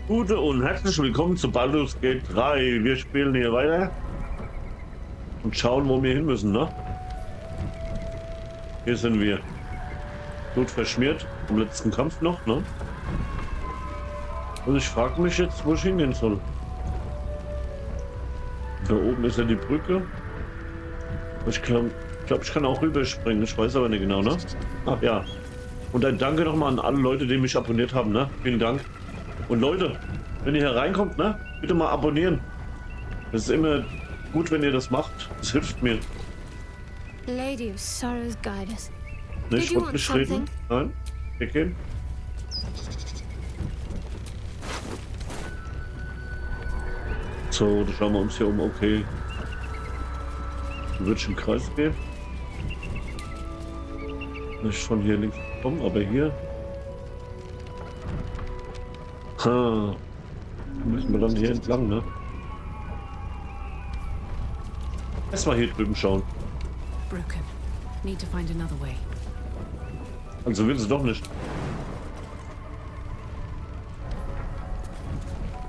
Gute und herzlich willkommen zu Baldur's Gate 3. Wir spielen hier weiter und schauen, wo wir hin müssen, ne? Hier sind wir. Gut verschmiert im letzten Kampf noch, ne? Und ich frage mich jetzt, wo ich hingehen soll. Da oben ist ja die Brücke. Ich glaube, ich kann auch rüberspringen. Ich weiß aber nicht genau, ne? Ach ja. Und dann danke nochmal an alle Leute, die mich abonniert haben, ne? Vielen Dank. Und Leute, wenn ihr hier reinkommt, ne? Bitte mal abonnieren. Das ist immer gut, wenn ihr das macht. Das hilft mir. Lady of Sorrows, guide us. Ne, Did ich you wollte want nicht reden. something? Nein. Weggehen. So, da schauen wir uns hier um. Okay. Würde ich im Kreis gehen. Nicht von hier links kommen, aber hier. Ha. Müssen wir dann hier entlang, ne? Erstmal hier drüben schauen. Broken. Need to find another way. Also will sie doch nicht.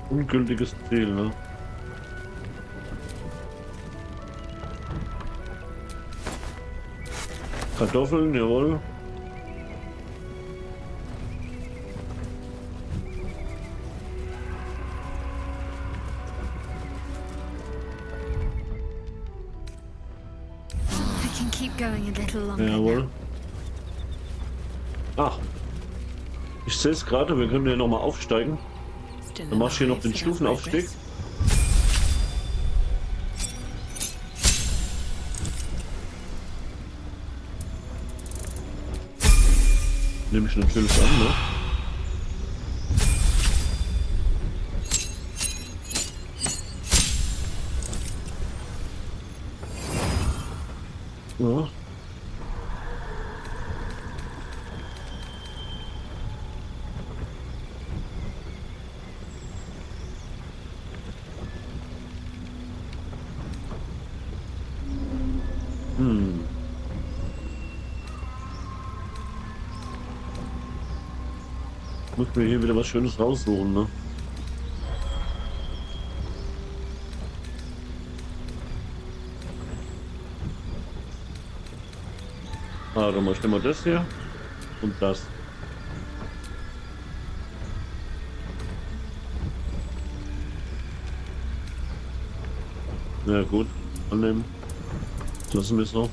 Ungültiges Ziel, ne? Kartoffeln, jawohl. I can keep going a little longer Jawohl. now. Ach. Ich sehe es gerade, wir können ja nochmal aufsteigen. Still Dann machst du hier noch den alive without Stufenaufstieg. progress. Nehme ich natürlich an, ne? Ja. Muss mir hier wieder was Schönes raussuchen, ne? Ah, dann mach ich mal das hier und das. Ja gut, annehmen. Lassen wir es noch.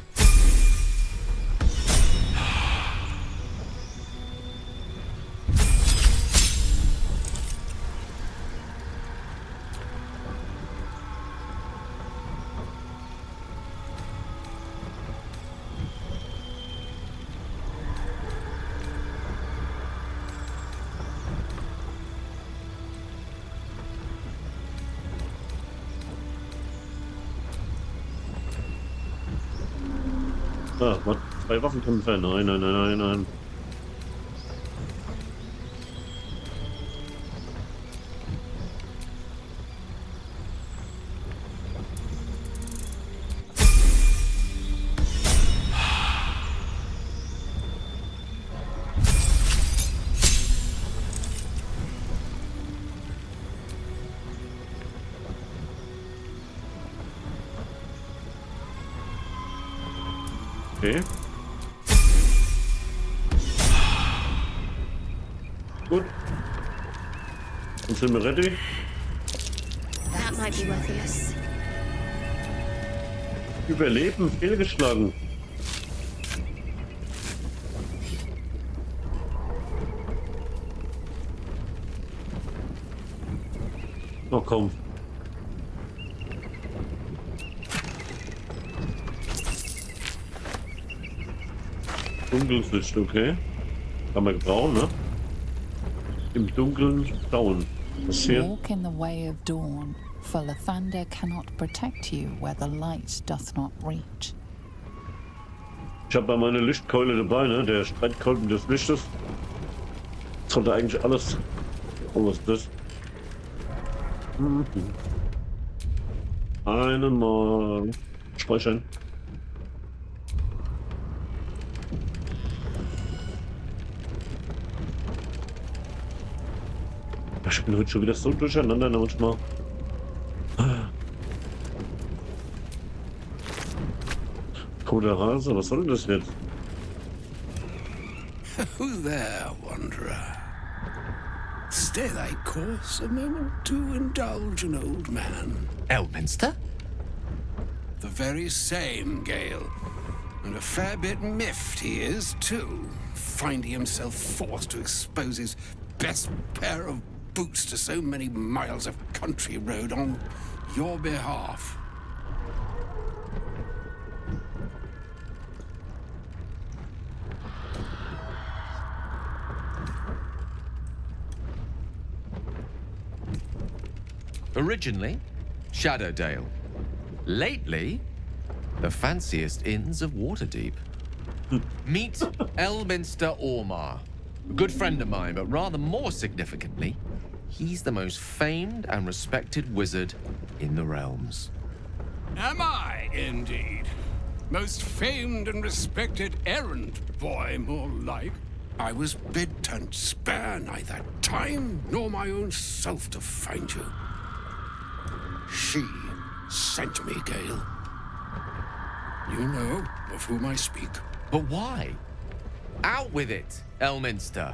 Ah, was? Zwei Waffenkämpfer? Nein, nein, nein, nein, nein. Okay. Gut. Dann sind wir ready. That might be worth it. Überleben, fehlgeschlagen. Oh komm. Dunkelsicht, okay. Kann man gebrauchen, ne? Im Dunkeln schauen. Was hier? Walk in the way of dawn, for the thunder cannot protect you where the light doth not reach. Ich habe bei meiner Lichtkeule dabei, ne? Der Streitkolben des Lichtes. Sollte eigentlich alles. Oh, was ist das? Einmal speichern. Ich bin heute schon wieder so durcheinander manchmal. Toter Rase, was soll denn das jetzt? Who there, wanderer? Stay thy course a moment to indulge an old man. Elminster? The very same, Gale. And a fair bit miffed he is, too, finding himself forced to expose his best pair of boots to so many miles of country road on your behalf. Originally, Shadowdale. Lately, the fanciest inns of Waterdeep. Meet Elminster Ormar. A good friend of mine, but rather more significantly, he's the most famed and respected wizard in the realms. Am I, indeed? Most famed and respected errand boy, more like. I was bid to spare neither time nor my own self to find you. She sent me, Gale. You know of whom I speak. But why? Out with it, Elminster.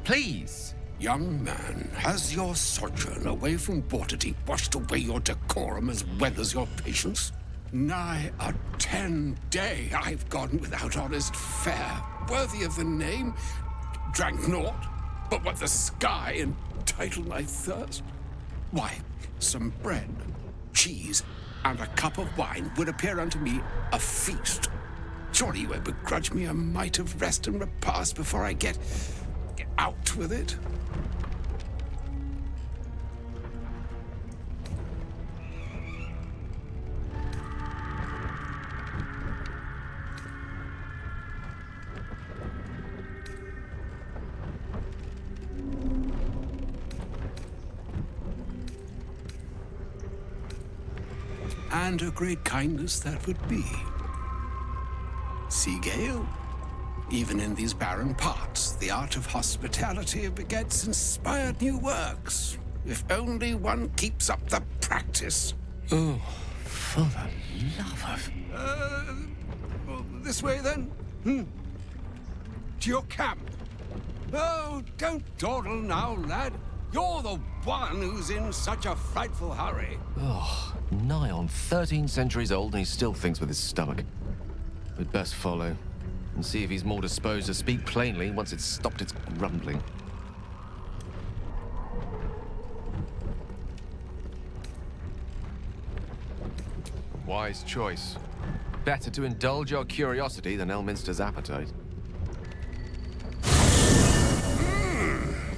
Please. Young man, has your sojourn away from Waterdeep washed away your decorum as well as your patience? Nigh a 10-day I've gone without honest fare, worthy of the name. Drank naught, but what the sky entitled my thirst. Why, some bread, cheese, and a cup of wine would appear unto me a feast. Surely you won't begrudge me a mite of rest and repast before I get out with it? And a great kindness that would be. See, Gale? Even in these barren parts, the art of hospitality begets inspired new works. If only one keeps up the practice. Oh, for the love of... This way, then? To your camp. Oh, don't dawdle now, lad. You're the one who's in such a frightful hurry. Oh, nigh on 13 centuries old and he still thinks with his stomach. We'd best follow and see if he's more disposed to speak plainly once it's stopped its grumbling. Wise choice. Better to indulge your curiosity than Elminster's appetite.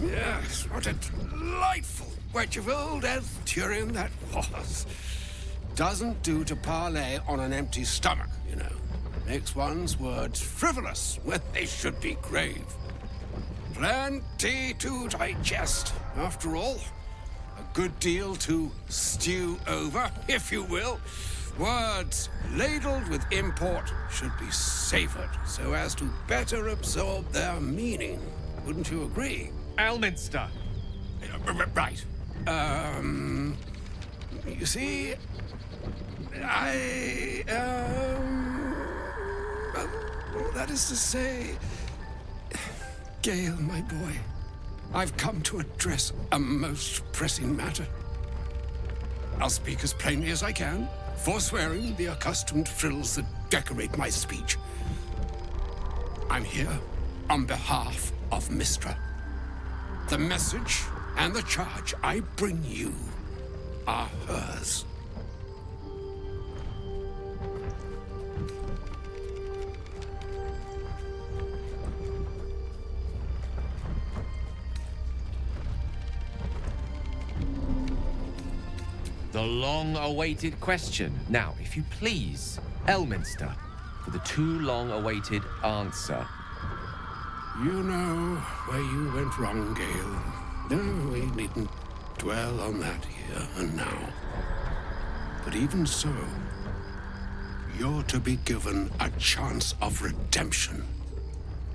Yes, what a delightful wedge of old Arthurian that was. Doesn't do to parley on an empty stomach, you know. Makes one's words frivolous when they should be grave. Plenty to digest, after all. A good deal to stew over, if you will. Words ladled with import should be savored so as to better absorb their meaning. Wouldn't you agree? Elminster! Right. You see, that is to say, Gale, my boy, I've come to address a most pressing matter. I'll speak as plainly as I can, forswearing the accustomed frills that decorate my speech. I'm here on behalf of Mistra. The message and the charge I bring you are hers. The long-awaited question. Now, if you please, Elminster, for the too long-awaited answer. You know where you went wrong, Gale. No, we needn't dwell on that here and now. But even so, you're to be given a chance of redemption.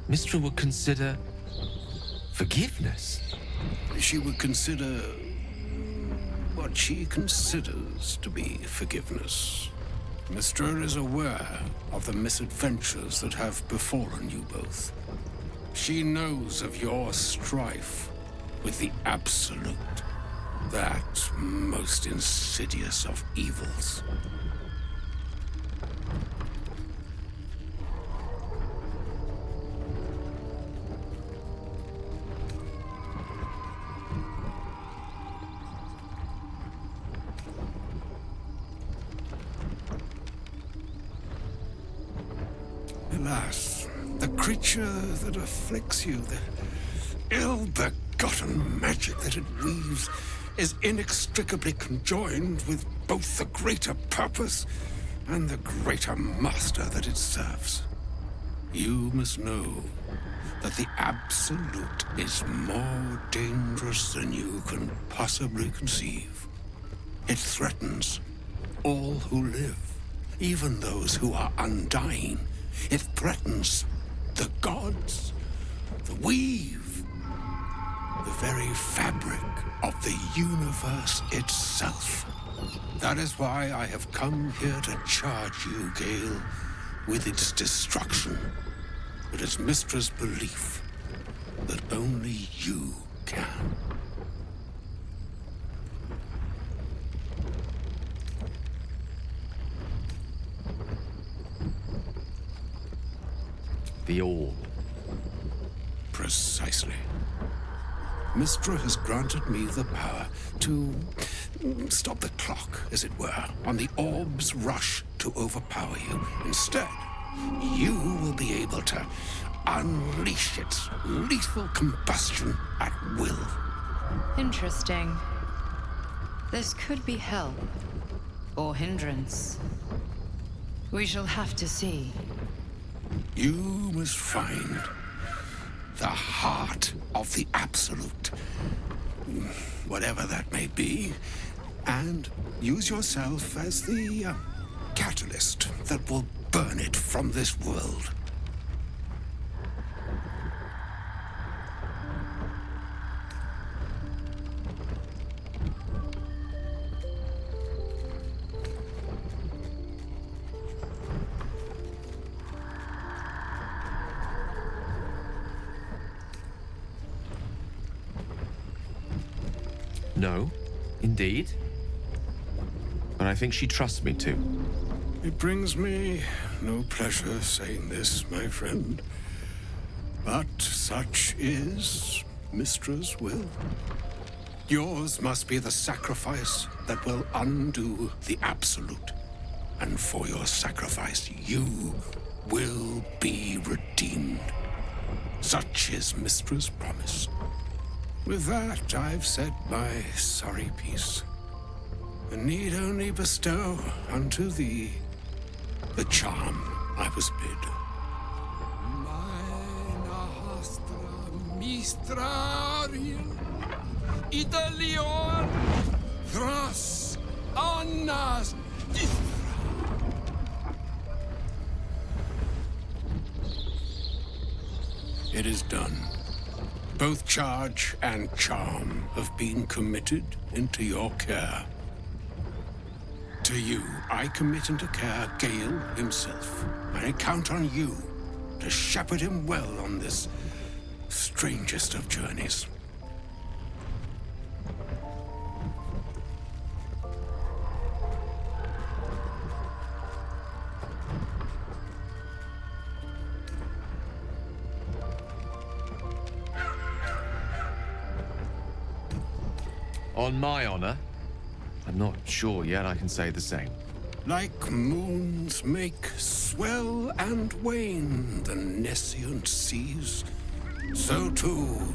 Mistra would consider Forgiveness? She would consider what she considers to be forgiveness. Mystra is aware of the misadventures that have befallen you both. She knows of your strife with the Absolute, that most insidious of evils. Alas, the creature that afflicts you, the ill-begotten magic that it weaves, is inextricably conjoined with both the greater purpose and the greater master that it serves. You must know that the Absolute is more dangerous than you can possibly conceive. It threatens all who live, even those who are undying. It threatens the gods, the weave, the very fabric of the universe itself. That is why I have come here to charge you, Gale, with its destruction. It is Mystra's belief that only you can. The All. Precisely. Mystra has granted me the power to stop the clock, as it were, on the orb's rush to overpower you. Instead, you will be able to unleash its lethal combustion at will. Interesting. This could be help or hindrance. We shall have to see. You must find the heart of the Absolute, whatever that may be, and use yourself as the catalyst that will burn it from this world. No, indeed. But I think she trusts me too. It brings me no pleasure saying this, my friend. But such is Mystra's will. Yours must be the sacrifice that will undo the Absolute. And for your sacrifice, you will be redeemed. Such is Mystra's promise. With that, I've said my sorry piece, and need only bestow unto thee the charm I was bid. Mistrarian, Italion, Thras, Annas, It is done. Both charge and charm have been committed into your care. To you, I commit into care Gale himself. I count on you to shepherd him well on this strangest of journeys. On my honor, I'm not sure yet I can say the same. Like moons make swell and wane the nescient seas, so too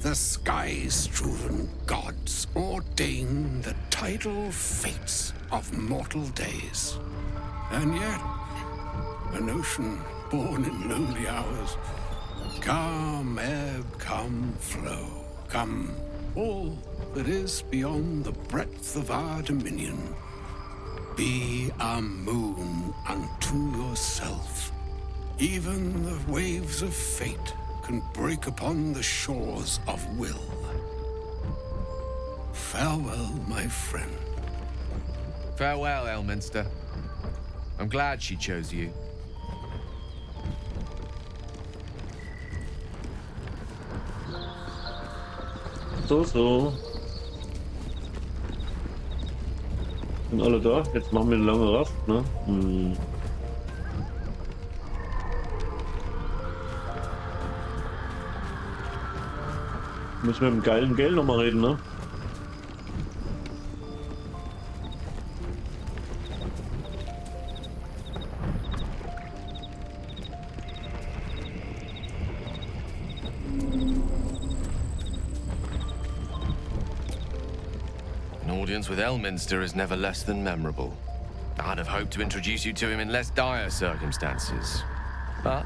the sky-strewn gods ordain the tidal fates of mortal days. And yet, an ocean born in lonely hours, come ebb, come flow, come all that is beyond the breadth of our dominion. Be a moon unto yourself. Even the waves of fate can break upon the shores of will. Farewell, my friend. Farewell, Elminster. I'm glad she chose you. So. Sind alle da? Jetzt machen wir eine lange Rast, ne? Müssen wir mit dem geilen GALE nochmal reden, ne? An audience with Elminster is never less than memorable. I'd have hoped to introduce you to him in less dire circumstances. But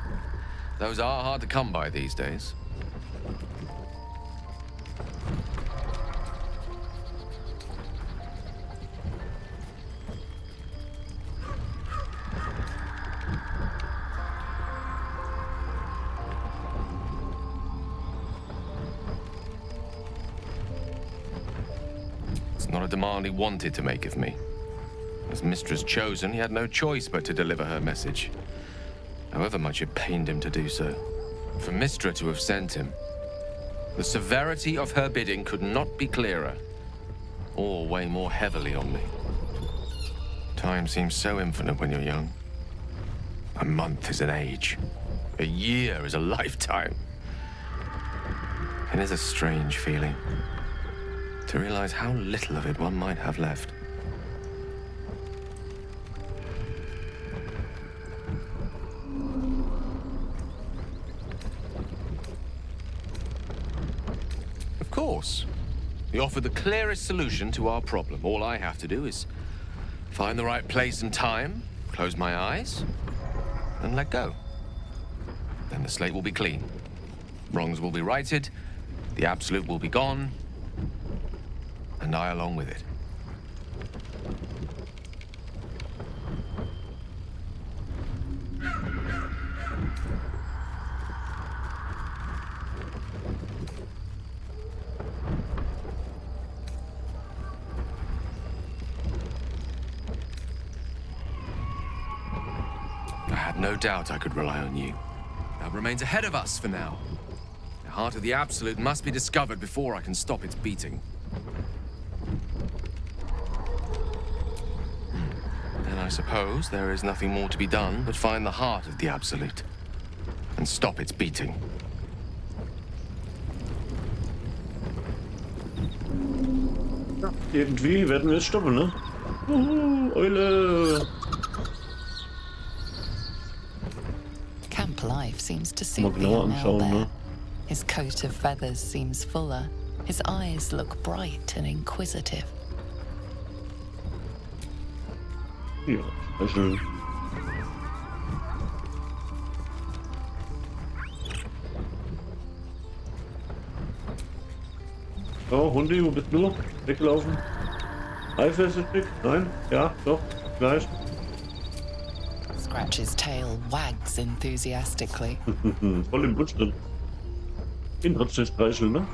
those are hard to come by these days. It's not a demand he wanted to make of me. As mistress chosen, he had no choice but to deliver her message, however much it pained him to do so. For Mistra to have sent him, the severity of her bidding could not be clearer, or weigh more heavily on me. Time seems so infinite when you're young. A month is an age. A year is a lifetime. It is a strange feeling to realize how little of it one might have left. Of course, he offered the clearest solution to our problem. All I have to do is find the right place and time, close my eyes, and let go. Then the slate will be clean. Wrongs will be righted, the absolute will be gone, and I along with it. I had no doubt I could rely on you. That remains ahead of us for now. The heart of the Absolute must be discovered before I can stop its beating. Then I suppose there is nothing more to be done but find the heart of the Absolute and stop its beating. Irgendwie werden wir es stoppen, ne? Eule! Camp life seems to Mal suit the genauer young anschauen, ne? owlbear. His coat of feathers seems fuller. His eyes look bright and inquisitive. Ja, also. So, Hundi, wo bist du? Weglaufen? Eifersüchtig? Nein? Ja, doch, gleich. Scratch's tail wags enthusiastically. Voll im Busch drin. Ihn trotzdem streicheln, ne?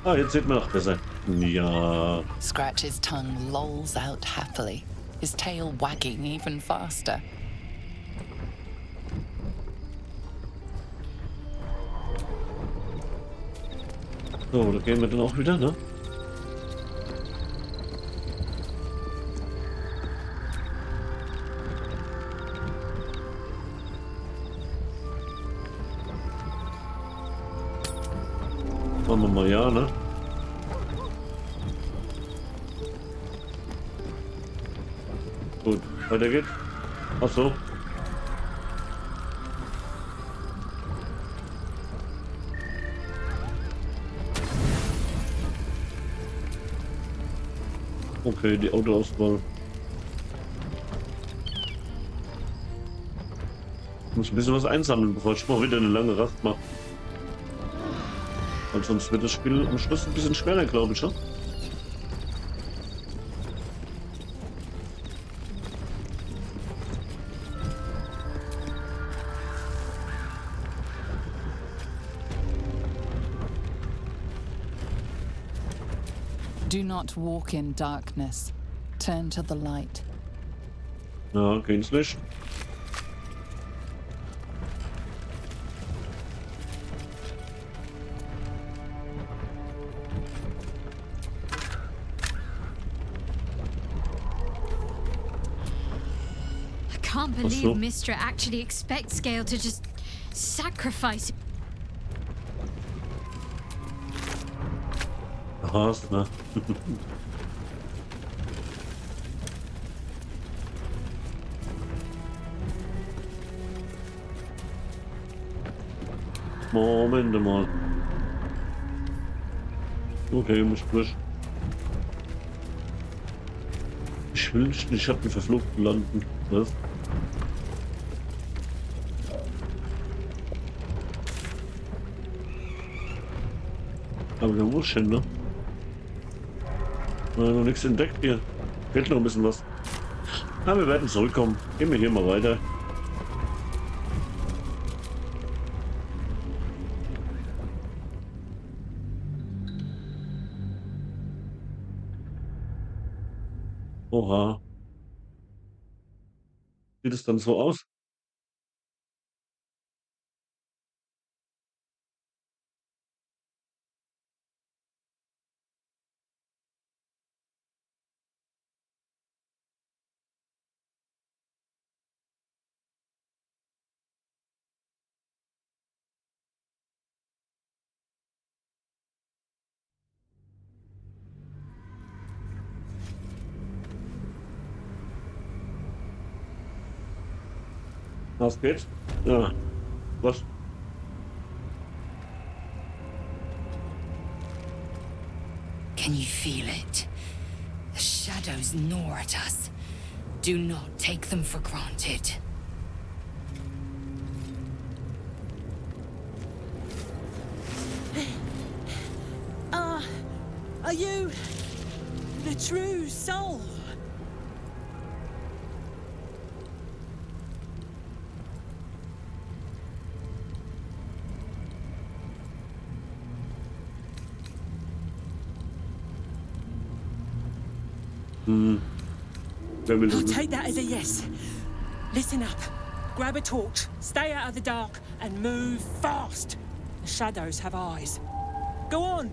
Ah, jetzt sieht man auch besser. Ja. Scratch's tongue lolls out happily, his tail wagging even faster. So, da gehen wir dann auch wieder, ne? Machen wir mal ja, ne? Gut, weiter geht's. Ach so. Okay, die Autoauswahl. Ich muss ein bisschen was einsammeln, bevor ich mal wieder eine lange Rast mache. Und sonst wird das Spiel am Schluss ein bisschen schwerer, glaube ich, ne? Do not walk in darkness. Turn to the light. Ja, geht's nicht. I can't so. believe Mistra actually expects Gale to just sacrifice. Hast, ne? Moment mal. Okay, muss durch. Ich will nicht in Schatten verflucht landen. Was? Aber da muss ich hin, ne? Noch nichts entdeckt hier. Fehlt noch ein bisschen was. Na, wir werden zurückkommen. Gehen wir hier mal weiter. Oha. Sieht es dann so aus? Was geht? Ja. Was? Can you feel it? The shadows gnaw at us. Do not take them for granted. Are you the true soul? I'll take that as a yes. Listen up. Grab a torch, stay out of the dark, and move fast. The shadows have eyes. Go on!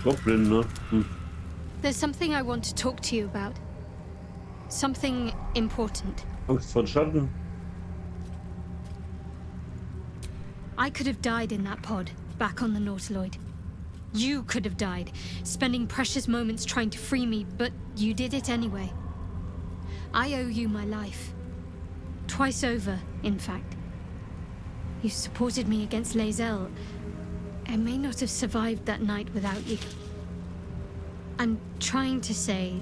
Goblin, ne? There's something I want to talk to you about. Something important. Angst vor Schatten. I could have died in that pod, back on the Nautiloid. You could have died, spending precious moments trying to free me, but you did it anyway. I owe you my life. Twice over, in fact. You supported me against Lae'zel. I may not have survived that night without you. I'm trying to say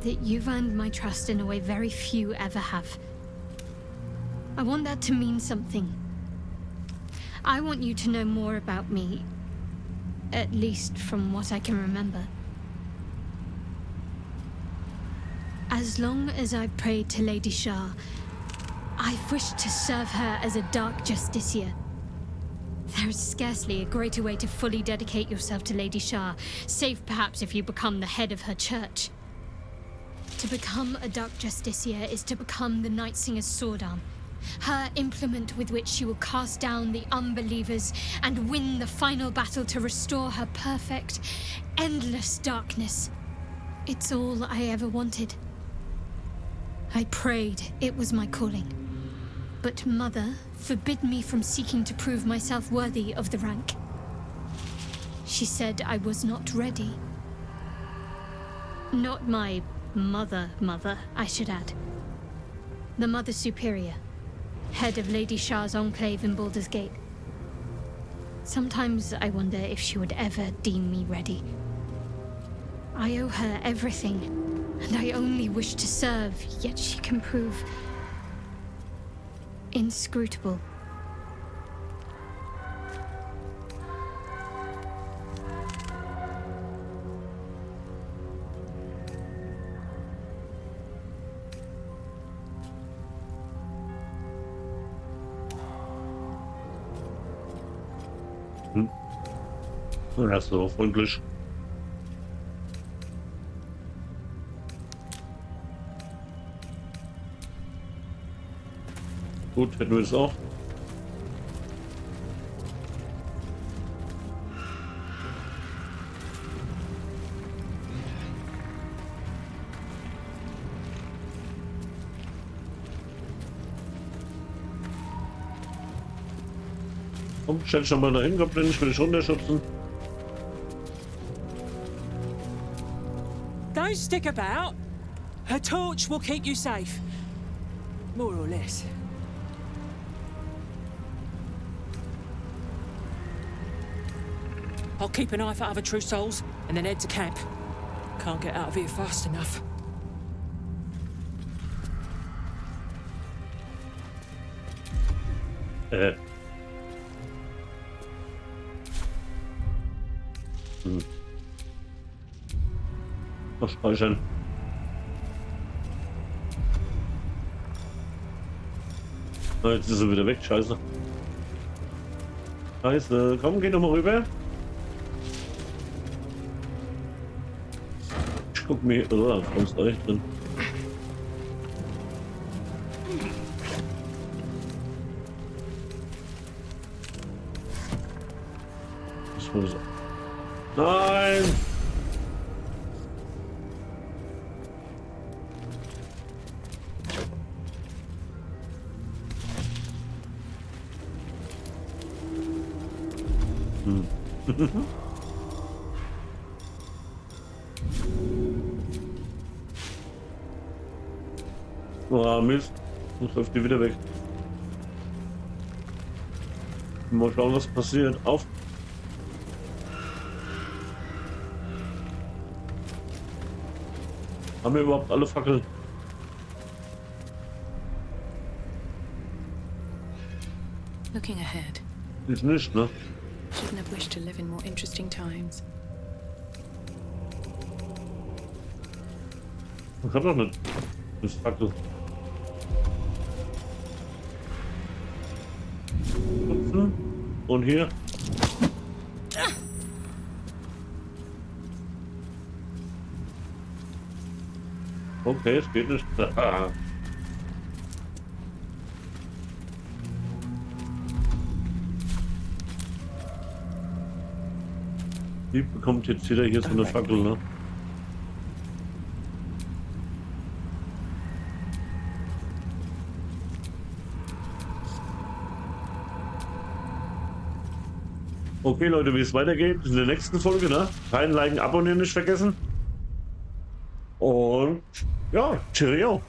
that you've earned my trust in a way very few ever have. I want that to mean something. I want you to know more about me, at least from what I can remember. As long as I've prayed to Lady Shah, I've wished to serve her as a Dark Justiciar. There is scarcely a greater way to fully dedicate yourself to Lady Shah, save perhaps if you become the head of her church. To become a Dark Justiciar is to become the Night Singer's sword arm, her implement with which she will cast down the unbelievers and win the final battle to restore her perfect, endless darkness. It's all I ever wanted. I prayed it was my calling. But Mother forbid me from seeking to prove myself worthy of the rank. She said I was not ready. Not my mother, I should add. The Mother Superior, head of Lady Shah's enclave in Baldur's Gate. Sometimes I wonder if she would ever deem me ready. I owe her everything, and I only wish to serve, yet she can prove inscrutable. Ja, so freundlich. Gut, hätten wir es auch. Komm, stell dich mal dahin, Goblin, ich will dich runterschubsen. Don't stick about. Her torch will keep you safe. More or less. I'll keep an eye for other true souls and then head to camp. Can't get out of here fast enough. Noch speichern. Ah, jetzt ist er wieder weg, scheiße. Scheiße, komm, geh noch mal rüber. Ich guck mir, oh, da ist da echt drin. Das war so. Nein! Oh, Mist. Jetzt läuft die wieder weg. Mal schauen, was passiert. Auf! Haben wir überhaupt alle Fackeln? Looking ahead. Ist nicht, ne? Shouldn't have wished to live in more interesting times. Ich hab doch nicht. Das Fackel. Und hier. Okay, es geht nicht. Die bekommt jetzt wieder hier so eine Fackel, ne? Okay, Leute, wie es weitergeht in der nächsten Folge, ne? Kein Liken, Abonnieren nicht vergessen. Und ja, Cheerio.